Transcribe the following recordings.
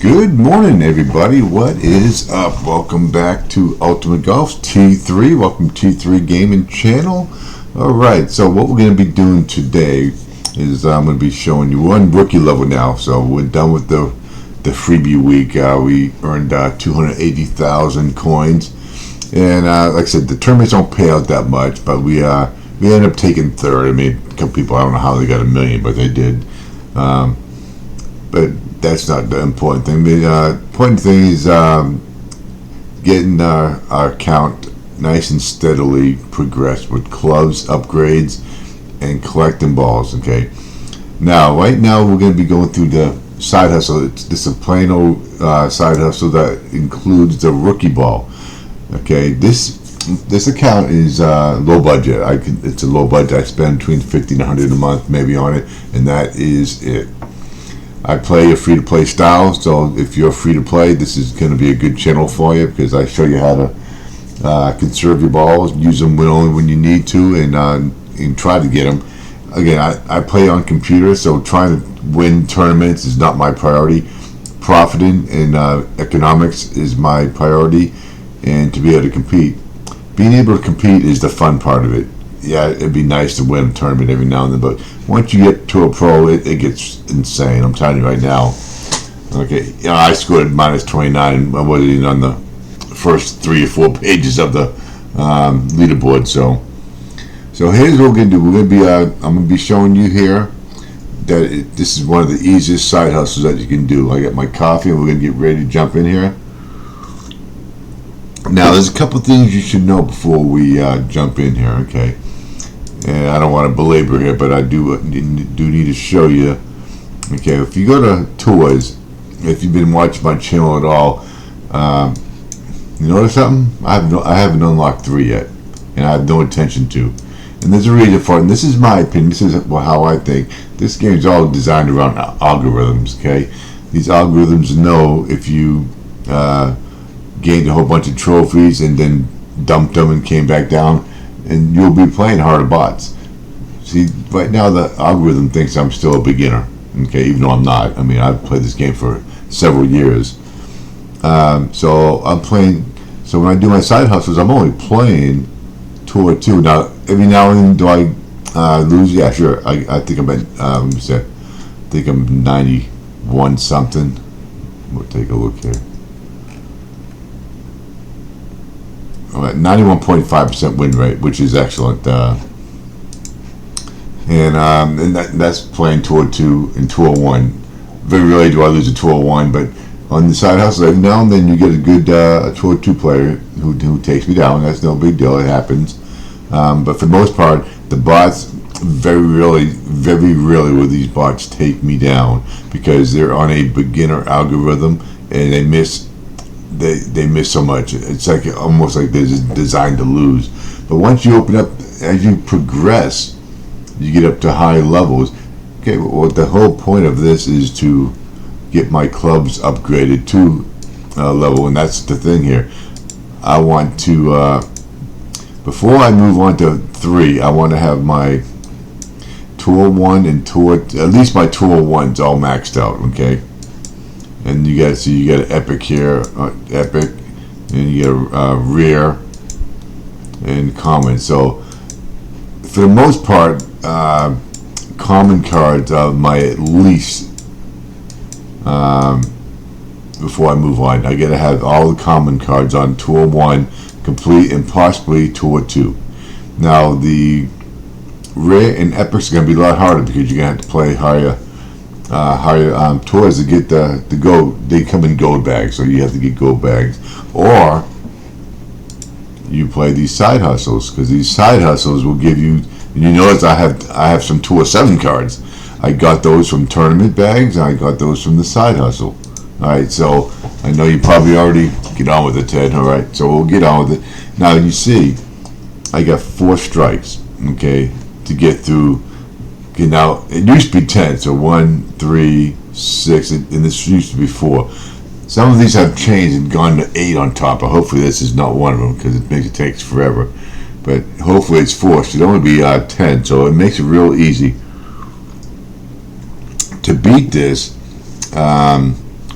Good morning, everybody. What is up? Welcome back to Ultimate Golf's T3. Welcome to T3 Gaming Channel. All right, so what we're going to be doing today is I'm going to be showing you one rookie level now. So we're done with the freebie week. We earned 280,000 coins, and like I said, the tournaments don't pay out that much, but we ended up taking third. I mean, a couple people, I don't know how they got a million, but they did. But that's not the important thing. The important thing is getting our account nice and steadily progress with clubs, upgrades, and collecting balls. Okay. Now, right now, we're going to be going through the side hustle. It's a plain old side hustle that includes the rookie ball. Okay. This account is low budget. It's a low budget. I spend between $50 and $100 a month, maybe, on it, and that is it. I play a free-to-play style, so if you're free-to-play, this is going to be a good channel for you because I show you how to conserve your balls, use them only when you need to, and try to get them. Again, I play on computer, so trying to win tournaments is not my priority. Profiting and economics is my priority, and to be able to compete. Being able to compete is the fun part of it. Yeah, it'd be nice to win a tournament every now and then, but once you get to a pro, it gets insane. I'm telling you right now. Okay, I scored minus 29. I wasn't even on the first 3 or 4 pages of the leaderboard. So here's what we're gonna do. I'm gonna be showing you here that this is one of the easiest side hustles that you can do. I got my coffee, and we're gonna get ready to jump in here. Now, there's a couple things you should know before we jump in here. Okay. And I don't want to belabor here, but I do need to show you. Okay, if you go to tours, if you've been watching my channel at all, you notice something? I haven't unlocked 3 yet, and I have no intention to. And there's a reason for it. And this is my opinion. This is how I think. This game's all designed around algorithms. Okay, these algorithms know if you gained a whole bunch of trophies and then dumped them and came back down, and you'll be playing harder bots. See, right now the algorithm thinks I'm still a beginner, okay, even though I'm not. I mean, I've played this game for several years. So I'm playing, so when I do my side hustles, I'm only playing Tour 2. Now, every now and then do I lose? Yeah, sure. I think I'm at, let me see, I think I'm 91 something. We'll take a look here. I'm at 91.5% win rate, which is excellent. And that's playing Tour 2 and Tour 1. Very rarely do I lose a Tour 1, but on the side hustle, every now and then you get a good Tour 2 player who takes me down. That's no big deal. It happens. But for the most part, the bots, very rarely will these bots take me down because they're on a beginner algorithm and they miss so much. It's like almost like they're just designed to lose. But once you open up, as you progress, you get up to high levels. Okay, well, the whole point of this is to get my clubs upgraded to level, and that's the thing here. I want to, before I move on to 3, I want to have my Tour 1 and at least my Tour 1's all maxed out, okay? And you got an epic here, epic, and you get a rare and common. So for the most part, common cards are my at least before I move on. I gotta have all the common cards on Tour 1 complete and possibly Tour 2. Now the rare and epics are gonna be a lot harder because you're gonna have to play higher tours to get the gold. They come in gold bags, so you have to get gold bags, or you play these side hustles because these side hustles will give you. And you notice I have some Tour 7 cards. I got those from tournament bags, and I got those from the side hustle. All right, so I know you probably already get on with it, Ted. All right, so we'll get on with it. Now you see, I got 4 strikes, okay, to get through. Okay, now it used to be 10, so 1, 3, 6, and this used to be 4. Some of these have changed and gone to 8 on top, but hopefully this is not one of them because it takes forever. But hopefully it's 4. It should only be 10, so it makes it real easy. To beat this,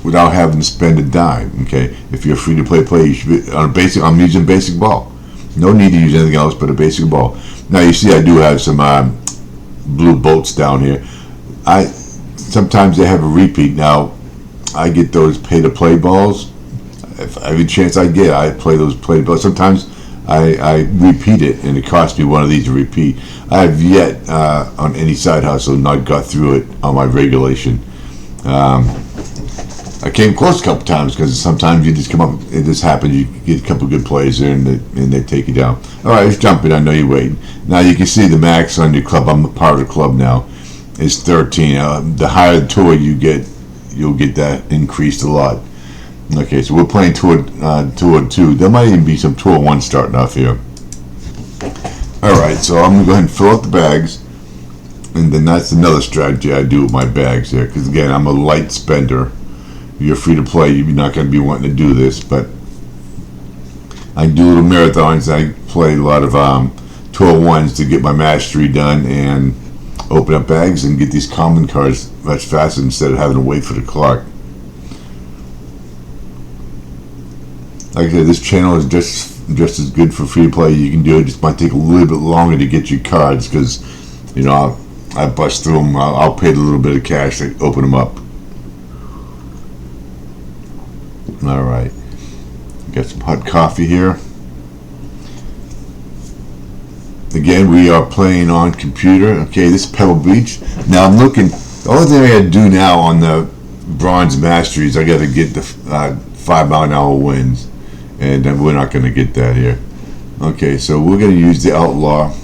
without having to spend a dime. Okay, if you're free to play, you should be on a basic. I'm using basic ball. No need to use anything else but a basic ball. Now you see, I do have some blue bolts down here. I sometimes they have a repeat. Now I get those pay to play balls. If every chance I get, I play those play balls. Sometimes I repeat it, and it costs me one of these to repeat. I have yet on any side hustle not got through it on my regulation. I came close a couple times because sometimes you just come up, it just happens, you get a couple good plays there and they take you down. All right, let's jump in. I know you're waiting. Now you can see the max on your club. I'm a part of the club now. Is 13. The higher the tour you get, you'll get that increased a lot. Okay, so we're playing tour 2. There might even be some tour 1 starting off here. All right, so I'm gonna go ahead and fill out the bags, and then that's another strategy I do with my bags here. Because again, I'm a light spender. You're free to play. You're not going to be wanting to do this, but I do little marathons. I play a lot of tour 1s to get my mastery done and open up bags and get these common cards much faster instead of having to wait for the clock. Like I said, this channel is just as good for free to play. You can do it. It just might take a little bit longer to get your cards because, you know, I bust through them. I'll pay a little bit of cash to open them up. All right, got some hot coffee here. Again, we are playing on computer. Okay, this is Pebble Beach. Now I'm looking. The only thing I got to do now on the bronze masteries, I got to get the 5-mile-an-hour winds, and we're not going to get that here. Okay, so we're going to use the Outlaw.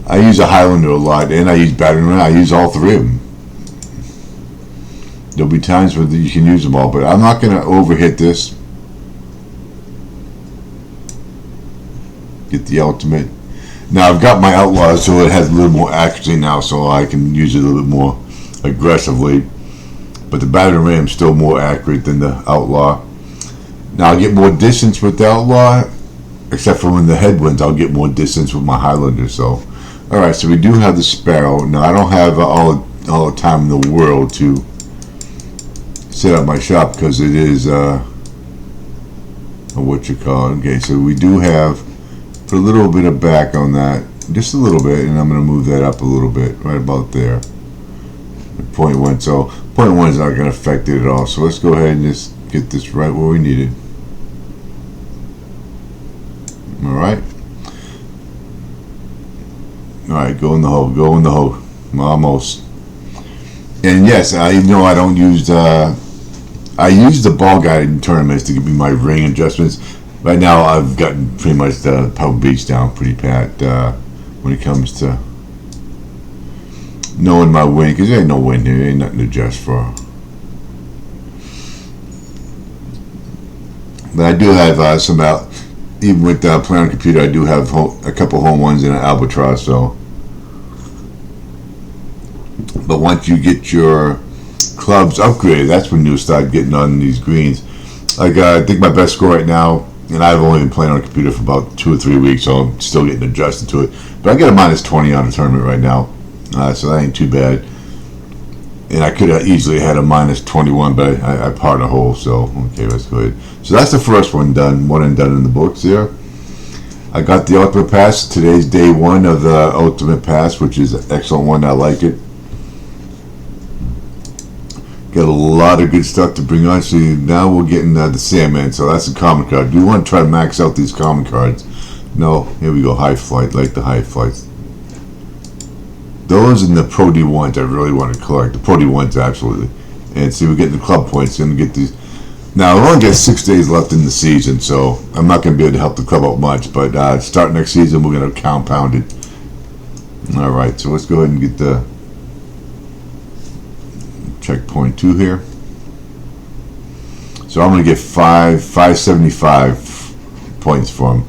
I use a Highlander a lot, and I use Battering Ram. I use all 3 of them. There'll be times where you can use them all, but I'm not going to overhit this. Get the ultimate. Now I've got my Outlaw, so it has a little more accuracy now, so I can use it a little bit more aggressively. But the Battering Ram is still more accurate than the Outlaw. Now I'll get more distance with the Outlaw, except for when the headwinds, I'll get more distance with my Highlander. So, all right, so we do have the Sparrow. Now I don't have all the time in the world to set up my shop because it is what you call it. Okay, so we do have put a little bit of back on that, just a little bit, and I'm going to move that up a little bit, right about there. 0.1. So 0.1 is not going to affect it at all. So let's go ahead and just get this right where we need it. All right. All right, go in the hole. Go in the hole. Almost. And yes, even though I don't use I use the ball guide in tournaments to give me my ring adjustments. Right now, I've gotten pretty much the Pebble Beach down pretty pat when it comes to knowing my win, because there ain't no win here. There ain't nothing to adjust for. But I do have some out. Even with playing on computer, I do have a couple home ones in an Albatross. So, but once you get your clubs upgraded, that's when you'll start getting on these greens. Like I think my best score right now, and I've only been playing on a computer for about 2 or 3 weeks, so I'm still getting adjusted to it. But I get a -20 on the tournament right now, so that ain't too bad. And I could have easily had a -21, but I parred a hole, so okay, let's go ahead. So that's the first one done, one and done in the books here. I got the Ultimate Pass. Today's day 1 of the Ultimate Pass, which is an excellent one. I like it. Got a lot of good stuff to bring on. So now we're getting the Sandman. So that's a common card. Do you want to try to max out these common cards? No. Here we go. High Flight. Like the High Flights. Those and the Pro D1s I really want to collect. The Pro D1s absolutely. And see, we're getting the club points. Going to get these. Now, I've only got 6 days left in the season, so I'm not going to be able to help the club out much. But start next season, we're going to compound it. All right. So let's go ahead and get the checkpoint 2 here. So I'm going to get 575 points from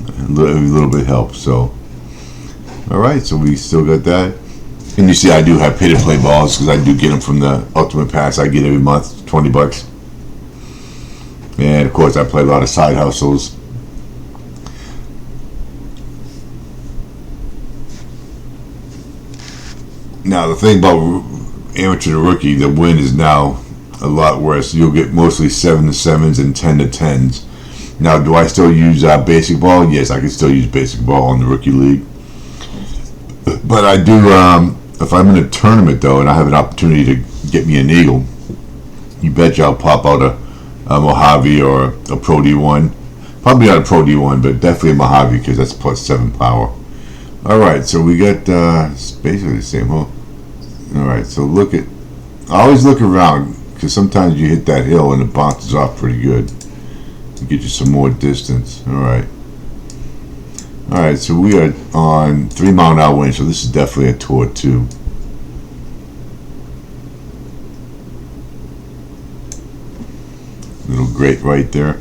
a little bit help. So all right, so we still got that. And you see I do have pay to play balls because I do get them from the Ultimate Pass. I get every month, $20. And of course I play a lot of side hustles. Now the thing about amateur to rookie, the win is now a lot worse. You'll get mostly 7 to 7s and 10 to 10s. Now, do I still use basic ball? Yes, I can still use basic ball in the rookie league. But I do, if I'm in a tournament though, and I have an opportunity to get me an eagle, you betcha I'll pop out a Mojave or a Pro D1. Probably not a Pro D1, but definitely a Mojave because that's +7 power. Alright, so we got it's basically the same hole. Alright, so always look around because sometimes you hit that hill and it bounces off pretty good to get you some more distance. Alright, so we are on 3 mile an hour wind, so this is definitely a tour 2. Little grate right there.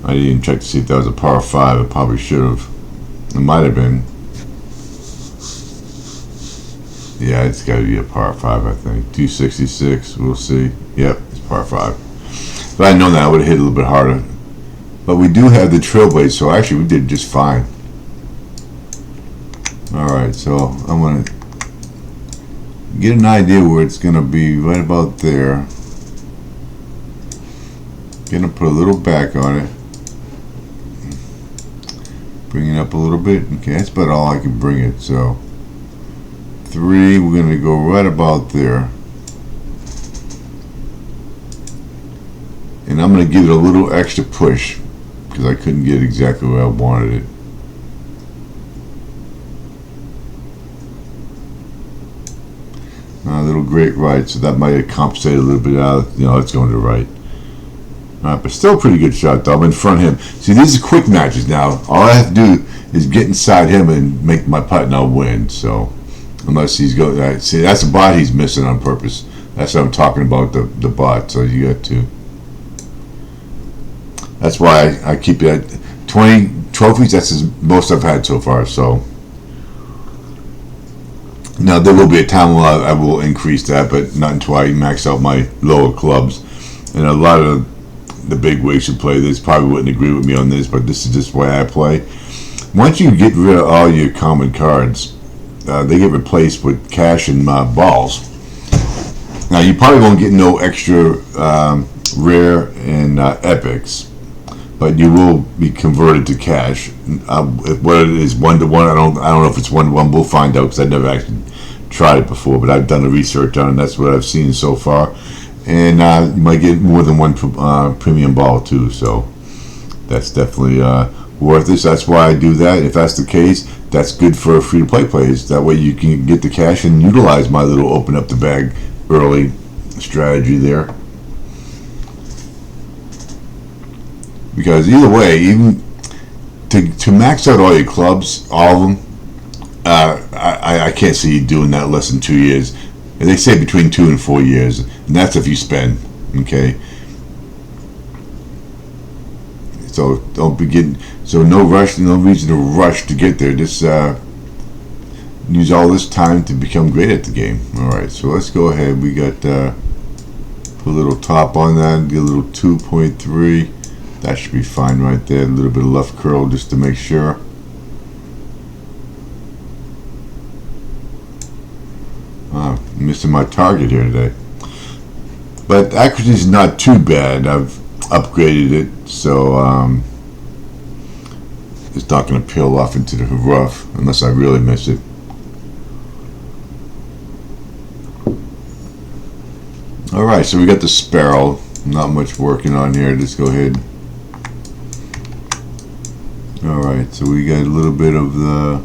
I didn't even check to see if that was a par 5. I probably should have. It might have been. Yeah, it's got to be a par 5, I think. 266. We'll see. Yep, it's par 5. If I had known that, I would have hit a little bit harder. But we do have the trailblaze, so actually we did just fine. Alright, so I'm going to get an idea where it's going to be right about there. Gonna put a little back on it. Bring it up a little bit. Okay, that's about all I can bring it. So 3, we're gonna go right about there. And I'm gonna give it a little extra push because I couldn't get exactly where I wanted it. A little great right, so that might have compensated a little bit out. It's going to the right. But still a pretty good shot though. I'm in front of him. See, these are quick matches now. All I have to do is get inside him and make my putt and I'll win. So unless he's going, see, that's a bot he's missing on purpose. That's what I'm talking about, the bot. So you got to. That's why I keep it at 20 trophies. That's the most I've had so far. So now there will be a time when I will increase that, but not until I max out my lower clubs. And a lot of the big wigs who play this probably wouldn't agree with me on this, but this is just the way I play. Once you get rid of all your common cards, they get replaced with cash and balls. Now you probably won't get no extra rare and epics, but you will be converted to cash. Whether it is 1-to-1, I don't know if it's 1-to-1. We'll find out because I've never actually tried it before, but I've done the research on it. And that's what I've seen so far. And you might get more than one premium ball too, so that's definitely worth it. So that's why I do that. If that's the case, that's good for free-to-play players. That way you can get the cash and utilize my little open up the bag early strategy there. Because either way, even to max out all your clubs, all of them, I can't see you doing that less than 2 years. They say between 2 and 4 years, and that's if you spend. Okay. So don't begin. So no rush, no reason to rush to get there. Just use all this time to become great at the game. All right. So let's go ahead. We got put a little top on that. Get a little 2.3. That should be fine right there. A little bit of left curl just to make sure. Missing my target here today, but accuracy is not too bad. I've upgraded it, so it's not going to peel off into the rough unless I really miss it. Alright, so we got the Sparrow. Not much working on here. Just go ahead. Alright, so we got a little bit of the.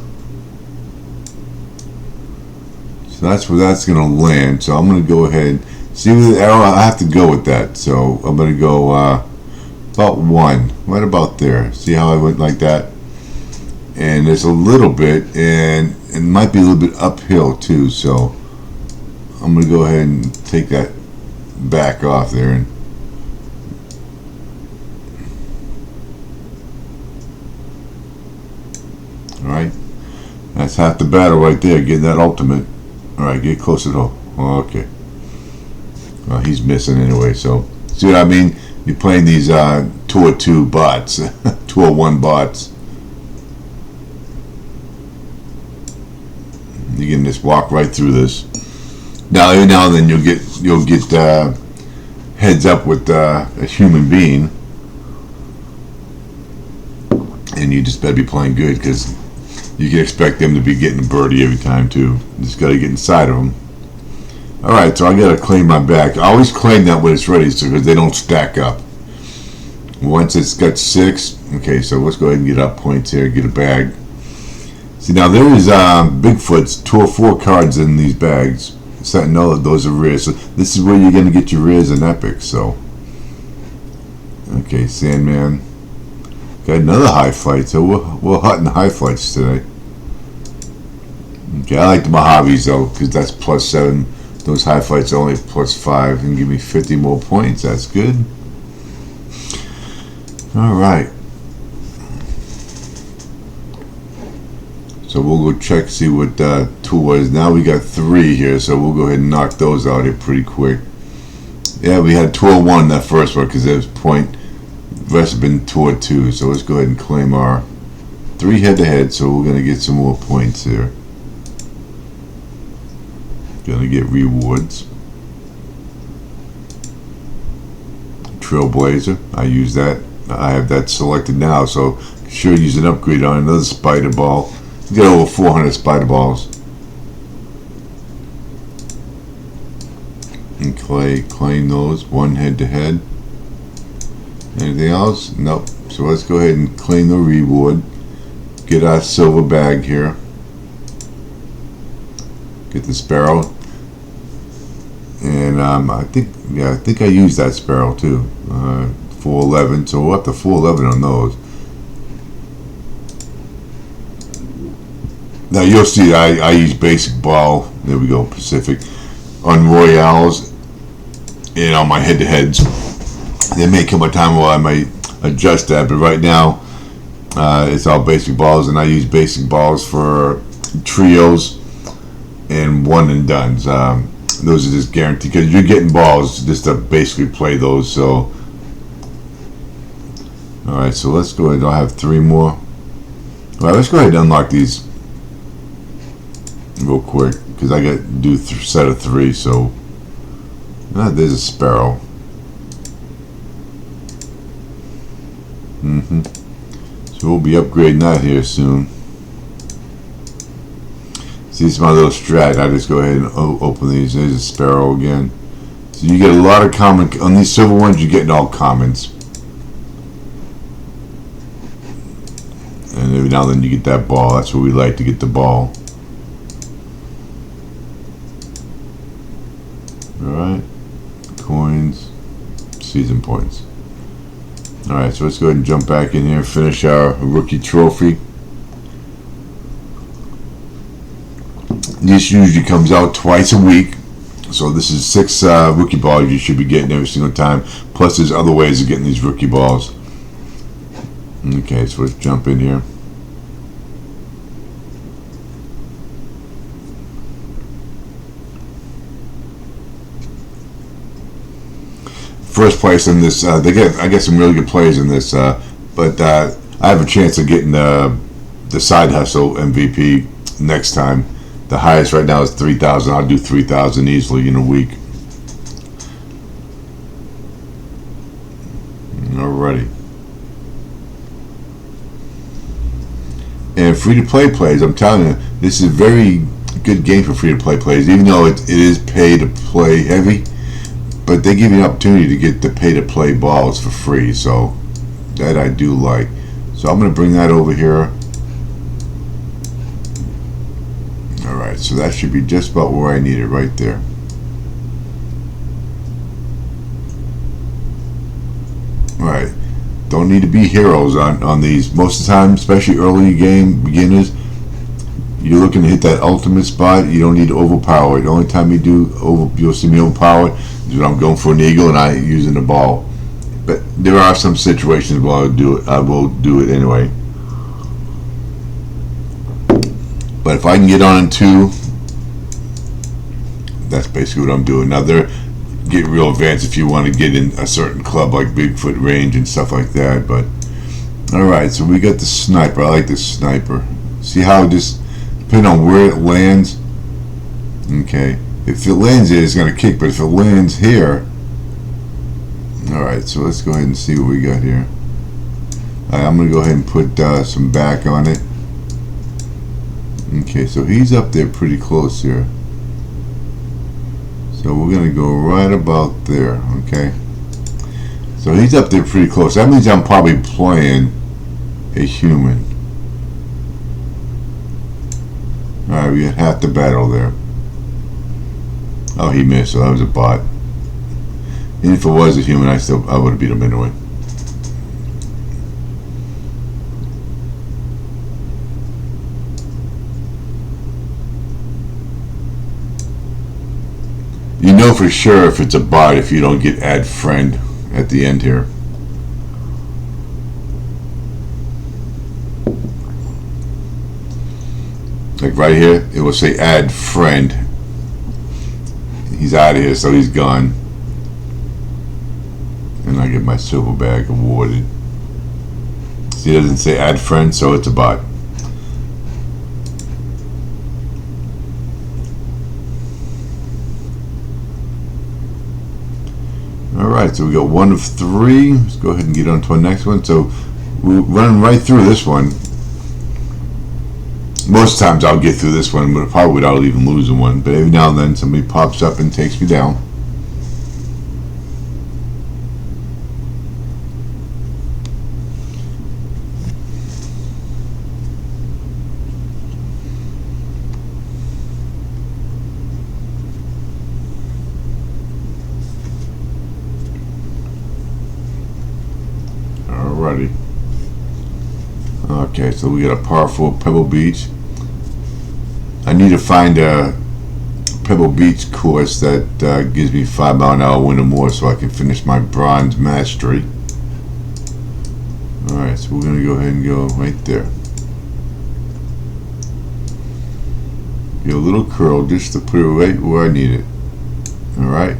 So that's where that's going to land. So I'm going to go ahead. See with the arrow, I have to go with that. So I'm going to go about 1. Right about there. See how I went like that? And there's a little bit, and it might be a little bit uphill too. So I'm going to go ahead and take that back off there. And alright. That's half the battle right there, getting that ultimate. Alright, get closer to home. Okay. Well, he's missing anyway, so see what I mean? You're playing these 202 bots, 201 bots. You can just walk right through this. Now every now and then you'll get heads up with a human being, and you just better be playing good, because you can expect them to be getting a birdie every time too. You just got to get inside of them. All right, so I got to claim my back. I always claim that when it's ready, so because they don't stack up. Once it's got 6, okay, so let's go ahead and get up points here, get a bag. See, now there is Bigfoot's 2 or 4 cards in these bags. Sentinel, those are rare. So this is where you're going to get your rares and epics. So, okay, Sandman. Got another high flight. So we're hunting high flights today. Okay, I like the Mojaves though, because that's +7. Those high flights are only +5 and give me 50 more points. That's good. All right. So we'll go check, see what 2 was. Now we got 3 here, so we'll go ahead and knock those out here pretty quick. Yeah, we had 2 or 1 that first one because there's point. The rest have been 2 or 2. So let's go ahead and claim our 3 head-to-head. So we're gonna get some more points here. Gonna get rewards. Trailblazer, I use that. I have that selected now, so sure use an upgrade on another spider ball. Get over 400 spider balls. And claim those 1 head-to-head. Anything else? Nope. So let's go ahead and claim the reward. Get our silver bag here. Get the sparrow. And I think I used that sparrow too. 411. So we're up to 411 on those. Now you'll see I use basic ball. There we go, Pacific. On Royales and on my head-to-heads. There may come a time where I might adjust that, but right now it's all basic balls, and I use basic balls for trios and one and dones. Those are just guaranteed because you're getting balls just to basically play those. So, all right, so let's go ahead. I'll have 3 more. All right, let's go ahead and unlock these real quick because I got to do set of 3. So there's a sparrow. So we'll be upgrading that here soon. See, it's my little strat. I just go ahead and open these. There's a sparrow again. So you get a lot of common on these silver ones. You're getting all commons, and every now and then you get that ball. That's what we like to get, the ball. Alright, coins, season points. Alright, so let's go ahead and jump back in here, finish our rookie trophy. This usually comes out twice a week, so this is 6 rookie balls you should be getting every single time, plus there's other ways of getting these rookie balls. Okay, so let's jump in here. First place in this, I get some really good players in this, but I have a chance of getting the side hustle MVP next time. The highest right now is 3,000. I'll do 3,000 easily in a week. Alrighty. And free-to-play plays, I'm telling you, this is a very good game for free-to-play plays, even though it is pay-to-play heavy. But they give you an opportunity to get the pay-to-play balls for free, so that I do like. So I'm going to bring that over here. Alright, so that should be just about where I need it, right there. Alright, don't need to be heroes on these. Most of the time, especially early game beginners, you're looking to hit that ultimate spot. You don't need to overpower it. The only time you'll see me overpower is when I'm going for an eagle and I'm using the ball. But there are some situations where I will do it anyway. But if I can get on 2, that's basically what I'm doing. Now there, get real advanced if you want to get in a certain club like Bigfoot range and stuff like that. But all right, so we got the sniper. I like this sniper. See how this, depending on where it lands. Okay, If it lands here, it's going to kick, but if it lands here... Alright, so let's go ahead and see what we got here. I'm going to go ahead and put some back on it. Okay, so he's up there pretty close here. So we're going to go right about there, okay? So he's up there pretty close. That means I'm probably playing a human. Alright, we got half the battle there. Oh, he missed, so that was a bot. And if it was a human, I would have beat him anyway. You know for sure if it's a bot if you don't get add friend at the end here. Like right here, it will say add friend. He's out of here, so he's gone. And I get my silver bag awarded. See, it doesn't say add friend, so it's a bot. Alright, so we got 1 of 3. Let's go ahead and get on to our next one. So we're running right through this one. Most times I'll get through this one, but probably without even losing one. But every now and then somebody pops up and takes me down. Alrighty. Okay, so we got a par 4 Pebble Beach. I need to find a Pebble Beach course that gives me 5 mile an hour wind or more so I can finish my bronze mastery. Alright, so we're going to go ahead and go right there. Get a little curl just to put it right where I need it. Alright.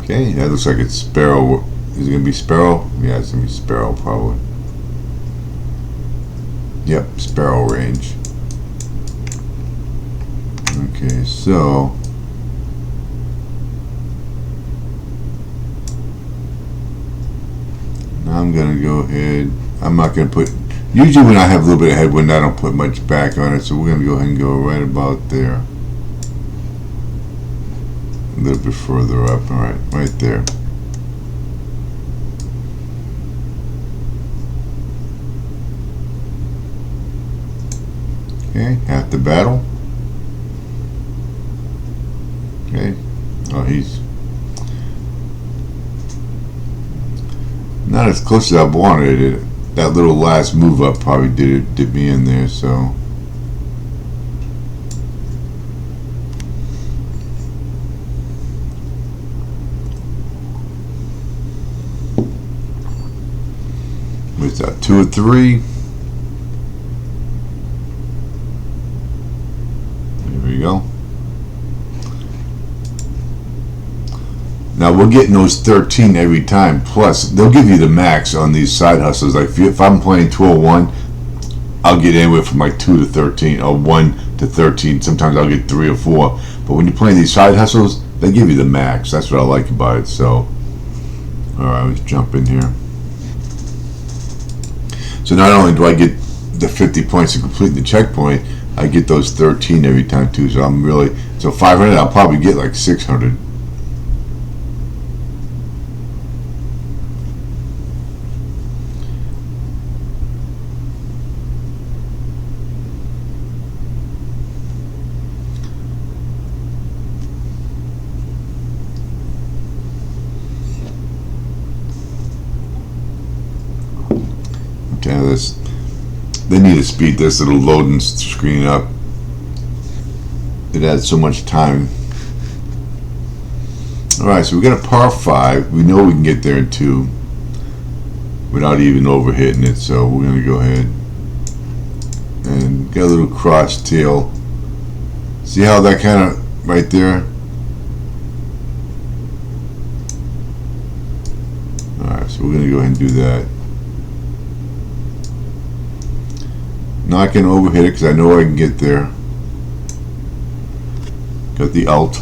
Okay, that looks like it's Sparrow. Is it going to be Sparrow? Yeah, it's going to be Sparrow probably. Yep, Sparrow range. Okay, so now I'm going to go ahead. I'm not going to put, usually when I have a little bit of headwind I don't put much back on it, so we're going to go ahead and go right about there. A little bit further up. Alright, right there. Okay, half the battle. Okay. Oh, he's not as close as I wanted it. That little last move up probably did me in there, so what's that, 2 or 3? There we go. Now we're getting those 13 every time. Plus, they'll give you the max on these side hustles. Like if I'm playing 201, I'll get anywhere from like 2 to 13 or 1 to 13. Sometimes I'll get 3 or 4. But when you're playing these side hustles, they give you the max. That's what I like about it. So, all right, let's jump in here. So not only do I get the 50 points to complete the checkpoint, I get those 13 every time too. So I'm really, so 500, I'll probably get like 600. Okay, they need to speed this little loading screen up. It adds so much time. Alright, so we got a par 5. We know we can get there in 2 without even overhitting it, so we're going to go ahead and get a little cross tail. See how that kind of right there? we're going to go ahead and do that. Not going to overhit it because I know I can get there. Got the alt.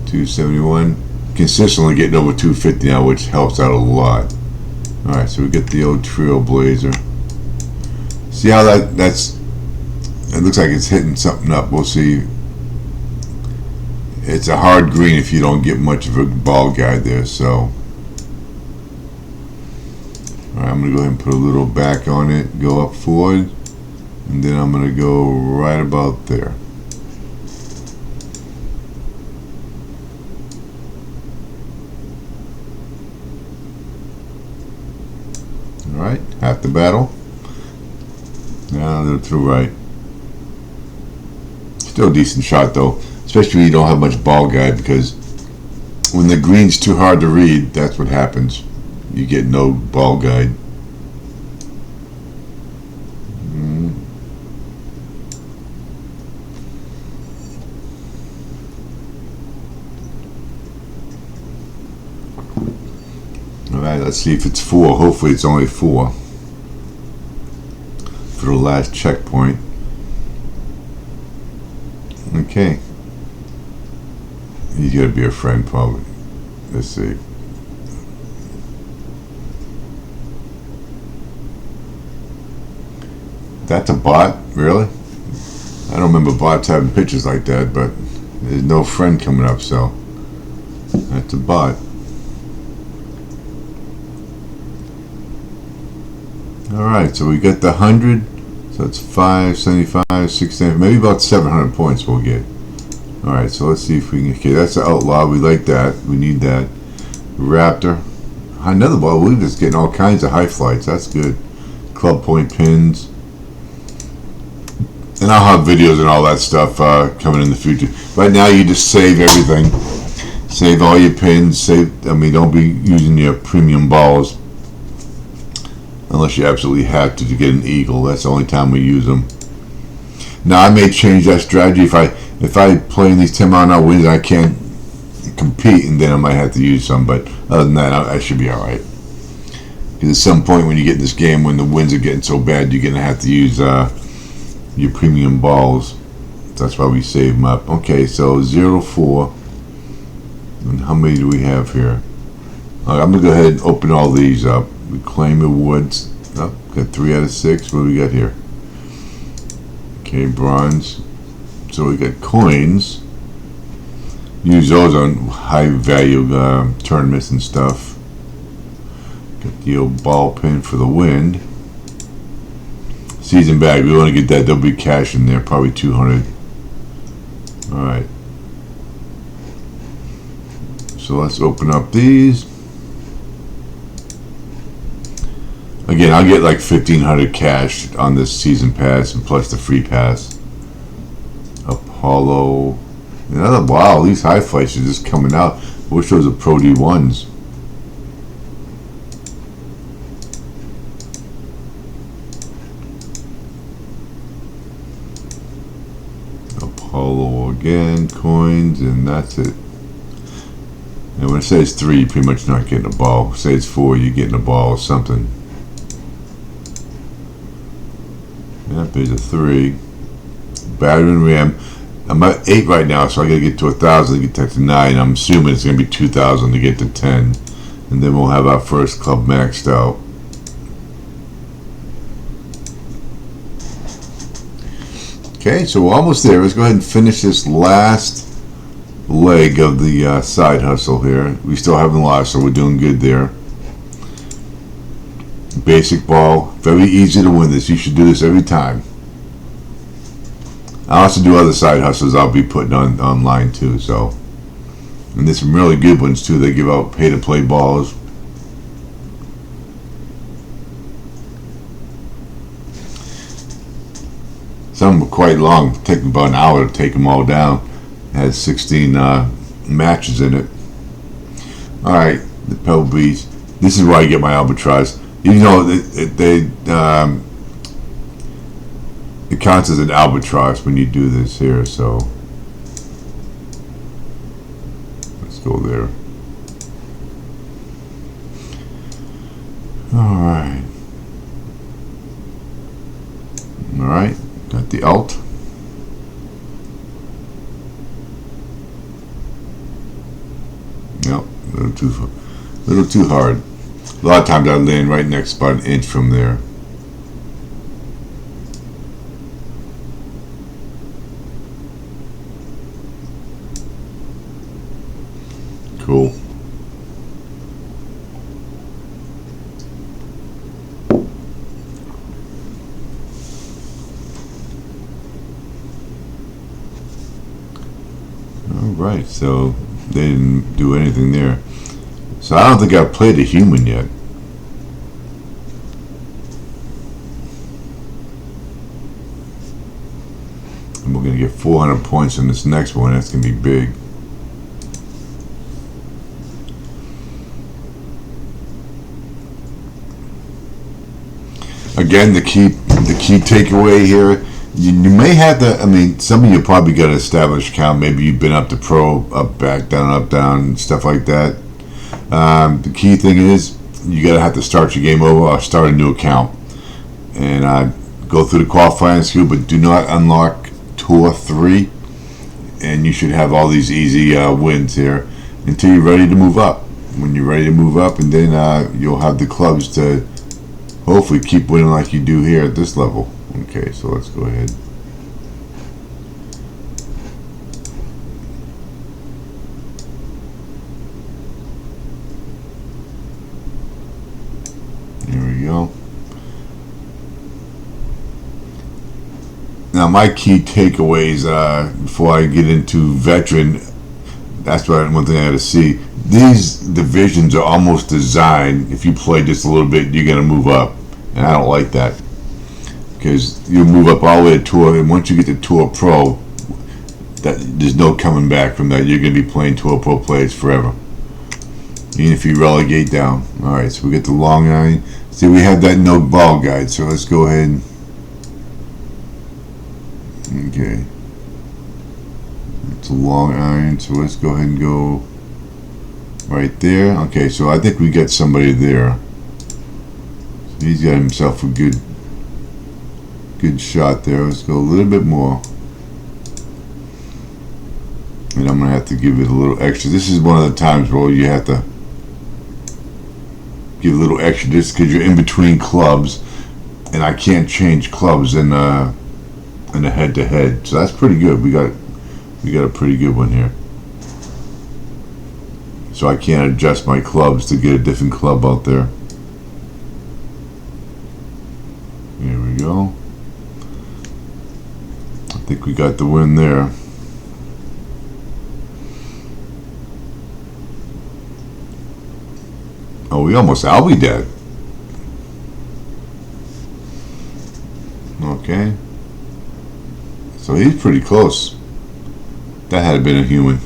$271. Consistently getting over 250 now, which helps out a lot. Alright, so we get the old Trailblazer. See how that's it looks like it's hitting something up. We'll see. It's a hard green if you don't get much of a ball guide there, so alright, I'm gonna go ahead and put a little back on it, go up forward, and then I'm gonna go right about there. Alright, half the battle. Now they're through right. Still a decent shot though, especially when you don't have much ball guide, because when the green's too hard to read, that's what happens. You get no ball guide. Alright, let's see if it's 4. Hopefully it's only 4 for the last checkpoint. Okay. He's gotta be a friend probably. Let's see. That's a bot? Really? I don't remember bots having pictures like that, but there's no friend coming up, so that's a bot. Alright, so we got the 100, so it's 575, 670, maybe about 700 points we'll get. Alright, so let's see if we can, okay, that's the Outlaw, we like that, we need that. Raptor, another ball, we're just getting all kinds of high flights, that's good. Club point pins. And I'll have videos and all that stuff coming in the future. Right now you just save everything. Save all your pins, don't be using your premium balls. Unless you absolutely have to get an eagle. That's the only time we use them. Now I may change that strategy if I play in these 10-mile-an-hour winds and I can't compete, and then I might have to use some. But other than that, I should be all right. Because at some point when you get in this game, when the winds are getting so bad, you're gonna have to use your premium balls. That's why we save them up. Okay, so 0 to 4. And how many do we have here? I'm gonna go ahead and open all these up. We claim awards. Oh, got 3 out of 6. What do we got here? Okay, bronze. So we got coins. Use those on high value tournaments and stuff. Got the old ball pin for the wind. Season bag. We want to get that. There'll be cash in there. Probably 200. All right. So let's open up these. Again, I'll get like 1,500 cash on this season pass and plus the free pass. Apollo. Another, wow, these high flights are just coming out. I wish those are Pro D1s. Apollo again, coins, and that's it. And when it says 3, you're pretty much not getting a ball. Say it's 4, you're getting a ball or something. Yep, there's a 3. Battery and RAM. I'm at 8 right now, so I gotta get to 1,000 to get that to 9. I'm assuming it's gonna be 2,000 to get to 10, and then we'll have our first club maxed out. Okay, so we're almost there. Let's go ahead and finish this last leg of the side hustle here. We still haven't lost, so we're doing good there. Basic ball, very easy to win this. You should do this every time. I also do other side hustles I'll be putting online too. So, and there's some really good ones too. They give out pay-to-play balls. Some are quite long. Take about an hour to take them all down. It has 16 matches in it. All right, the Pebble Beach. This is where I get my albatross. Even though it counts as an albatross when you do this here. So let's go there. Alright. Alright. Got the alt. Nope. A little too hard. A lot of times I land right next, about an inch from there. Cool. Alright, so they didn't do anything there. So I don't think I've played a human yet. And we're going to get 400 points in this next one. That's going to be big. Again, the key takeaway here, you may have to, I mean, some of you probably got an established account. Maybe you've been up to pro, up, back, down, stuff like that. The key thing is you gotta have to start your game over or start a new account and go through the qualifying skill, but do not unlock Tour 3, and you should have all these easy wins here until you're ready to move up. When you're ready to move up, and then you'll have the clubs to hopefully keep winning like you do here at this level. Okay, so let's go ahead. There we go. Now my key takeaways before I get into veteran, that's one thing I had to see. These divisions are almost designed, if you play just a little bit, you're going to move up. And I don't like that. Because you'll move up all the way to Tour, and once you get to Tour Pro, there's no coming back from that. You're going to be playing Tour Pro players forever. Even if you relegate down. Alright, so we get the long iron. See, we have that no ball guide, so let's go ahead. Okay. It's a long iron, so let's go ahead and go right there. Okay, so I think we get somebody there. So he's got himself a good shot there. Let's go a little bit more. And I'm going to have to give it a little extra. This is one of the times where you have to give a little extra just because you're in between clubs. And I can't change clubs in a head-to-head. So that's pretty good. We got a pretty good one here. So I can't adjust my clubs to get a different club out there. There we go. I think we got the win there. Oh, we almost albied that. Okay. So he's pretty close. That had been a human.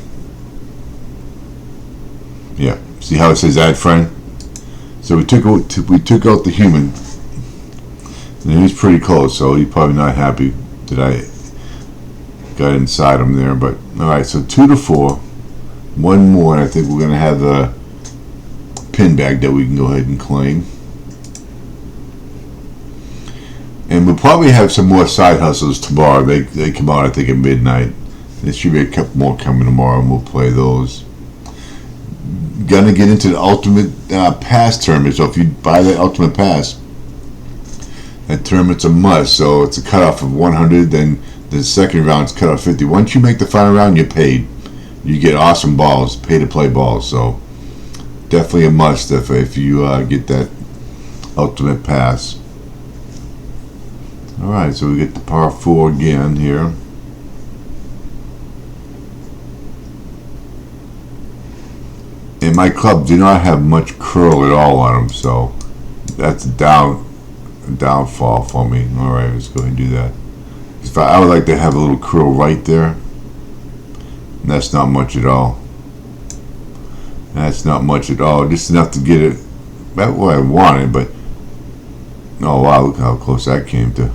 Yeah. See how it says add friend? So we took out the human. And he's pretty close, so he's probably not happy that I got inside him there. But alright, so 2 to 4. One more, and I think we're gonna have the pin bag that we can go ahead and claim. And we'll probably have some more side hustles tomorrow. They come out, I think, at midnight. There should be a couple more coming tomorrow, and we'll play those. Gonna get into the ultimate pass tournament. So if you buy the ultimate pass, that tournament's a must. So it's a cutoff of 100. Then the second round's cut off 50. Once you make the final round, you're paid. You get awesome balls, pay to play balls. So definitely a must if you get that ultimate pass. Alright, so we get the par 4 again here. And my clubs do not have much curl at all on them, so that's a downfall for me. Alright, let's go ahead and do that. I would like to have a little curl right there. And that's not much at all. That's not much at all. Just enough to get it about where I want it, but Oh wow, look how close that came to.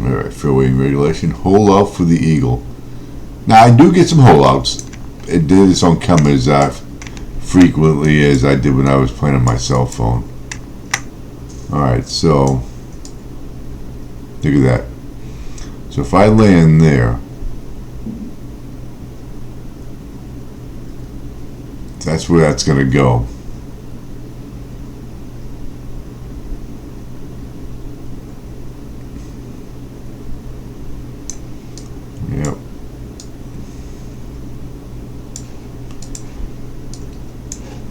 Alright, fairway regulation. Hole out for the eagle. Now I do get some hole outs. It did its own come as frequently as I did when I was playing on my cell phone. Alright, so look at that. So if I land there, that's where that's going to go. Yep.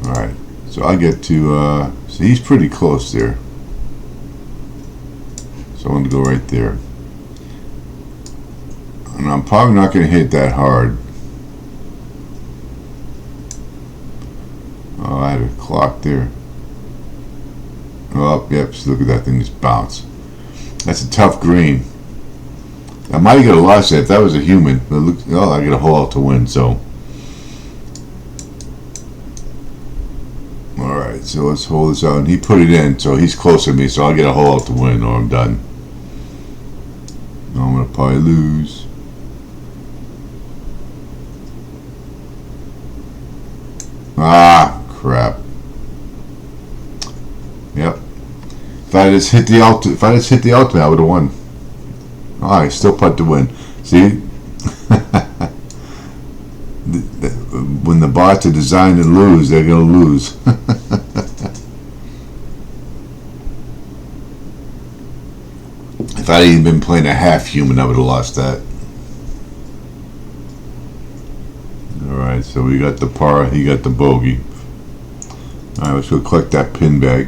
Alright, so I get to, so he's pretty close there. So I'm going to go right there. And I'm probably not going to hit that hard. Oh, I had a clock there. Oh, yep, so look at that thing just bounce. That's a tough green. I might get a loss there if that was a human. But look, oh, I get a hole out to win, so. Alright, so let's hold this out. And he put it in, so he's closer to me, so I'll get a hole out to win or I'm done. I'm going to probably lose. Ah, crap. Yep. If I just hit the ultimate, I would have won. Alright, still putt to win. See? When the bots are designed to lose, they're going to lose. If I had even been playing a half human, I would have lost that. Alright, so we got the par, he got the bogey. Alright, let's go collect that pin bag.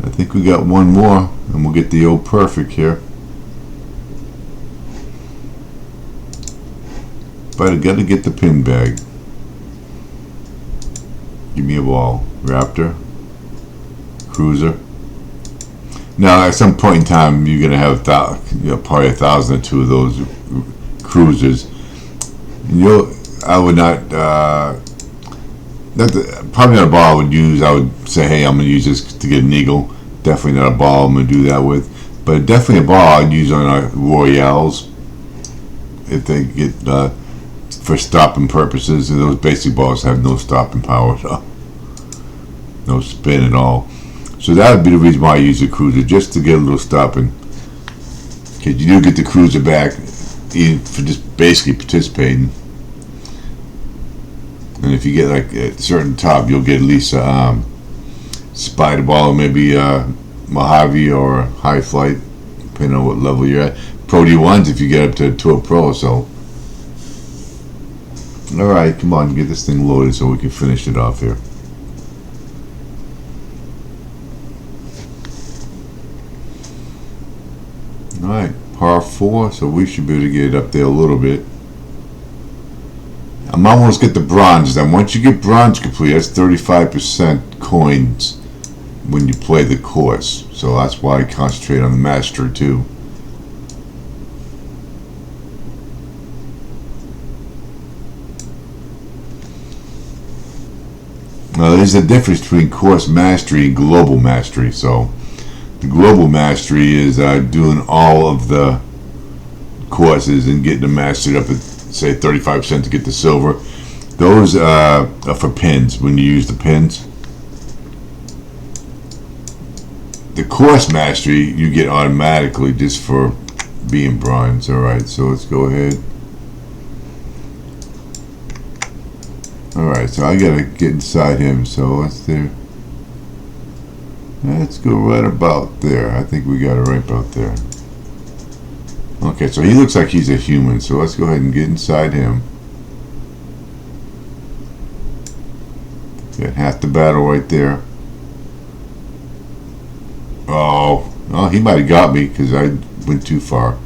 I think we got one more, and we'll get the old perfect here. But I gotta get the pin bag. Give me a ball. Raptor. Cruiser. Now, at some point in time, you're gonna have probably 1,000 or 2 of those cruisers. I would not. Probably not a ball I would use. I would say, hey, I'm gonna use this to get an eagle. Definitely not a ball I'm gonna do that with. But definitely a ball I'd use on Royales if they get for stopping purposes. And those basic balls have no stopping power, so no spin at all. So that would be the reason why I use the cruiser, just to get a little stopping. Because you do get the cruiser back for just basically participating. And if you get like a certain top, you'll get at least a spider ball, or maybe Mojave or high flight, depending on what level you're at. Pro D1s if you get up to a pro or so. Alright, come on, get this thing loaded so we can finish it off here. Alright, par 4, so we should be able to get it up there a little bit. I might want to get the bronze. Then once you get bronze complete, that's 35% coins when you play the course. So that's why I concentrate on the master too. Now there's a difference between course mastery and global mastery. So the global mastery is doing all of the courses and getting them mastered up at, say, 35% to get the silver. Those are for pins, when you use the pins. The course mastery you get automatically just for being bronze. Alright, so let's go ahead. Alright, so I gotta get inside him, so let's go right about there. I think we got it right about there. Okay, so he looks like he's a human, so let's go ahead and get inside him. Get half the battle right there. Oh, he might have got me because I went too far.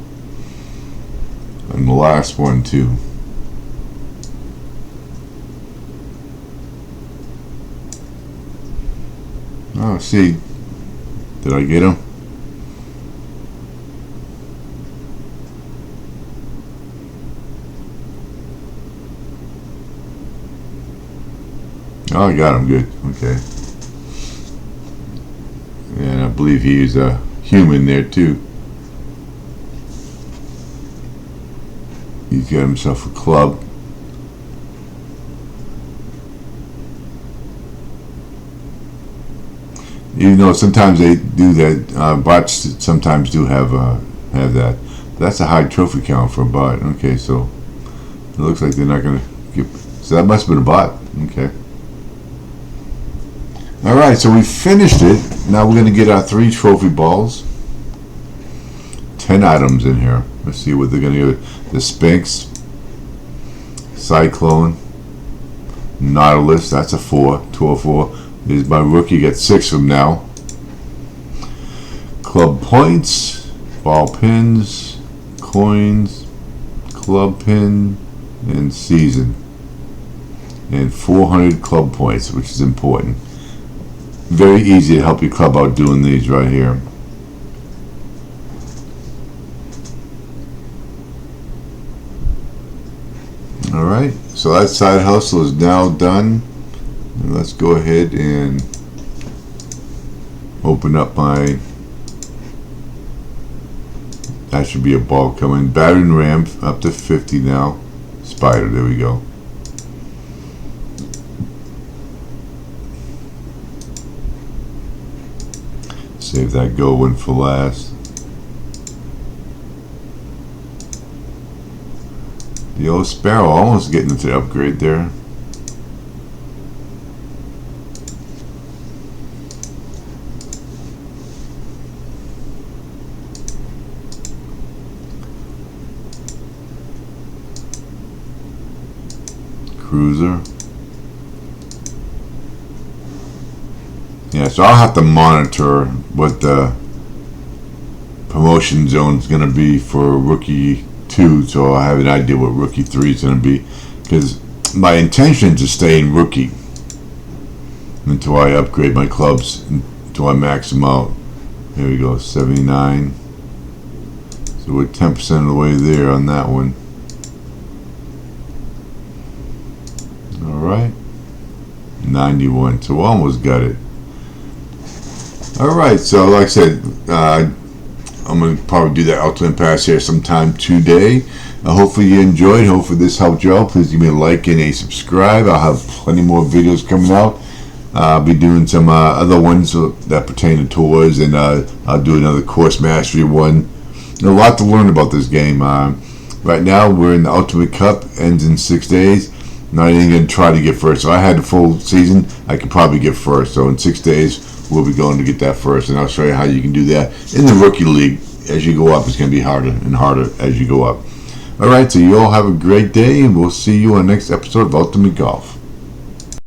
And the last one too. Oh, see, did I get him? Oh, I got him. Good. Okay. And I believe he is a human there too. He's got himself a club. Even though sometimes they do that, bots sometimes do have that. That's a high trophy count for a bot. Okay, so it looks like they're not gonna give. So that must have been a bot. Okay. All right, so we finished it. Now we're gonna get our 3 trophy balls. 10 items in here. Let's see what they're gonna give. The Sphinx, Cyclone, Nautilus. That's a 4. 2 of 4. Is my rookie, gets 6 of them now. Club points, ball pins, coins, club pin, and season. And 400 club points, which is important. Very easy to help your club out doing these right here. Alright, so that side hustle is now done. And let's go ahead and open up my, that should be a ball coming. Battering ram up to 50 now. Spider, there we go. Save that gold one for last. The old Sparrow almost getting into the upgrade there. Cruiser. Yeah, so I'll have to monitor what the promotion zone is going to be for rookie 2, so I'll have an idea what rookie 3 is going to be, because my intention is to stay in rookie until I upgrade my clubs, until I max them out. There we go, 79. So we're 10% of the way there on that one. Alright, 91, so almost got it. Alright, so like I said, I'm going to probably do that Ultimate Pass here sometime today. Hopefully you enjoyed. Hopefully this helped you out. Please give me a like and a subscribe. I'll have plenty more videos coming out. I'll be doing some other ones that pertain to tours, and I'll do another course mastery one. There's a lot to learn about this game. Right now we're in the Ultimate Cup, ends in 6 days. Not even going to try to get first. So I had the full season, I could probably get first. So in 6 days we'll be going to get that first, and I'll show you how you can do that in the rookie league. As you go up, it's going to be harder and harder as you go up. Alright, so you all have a great day, and we'll see you on the next episode of Ultimate Golf.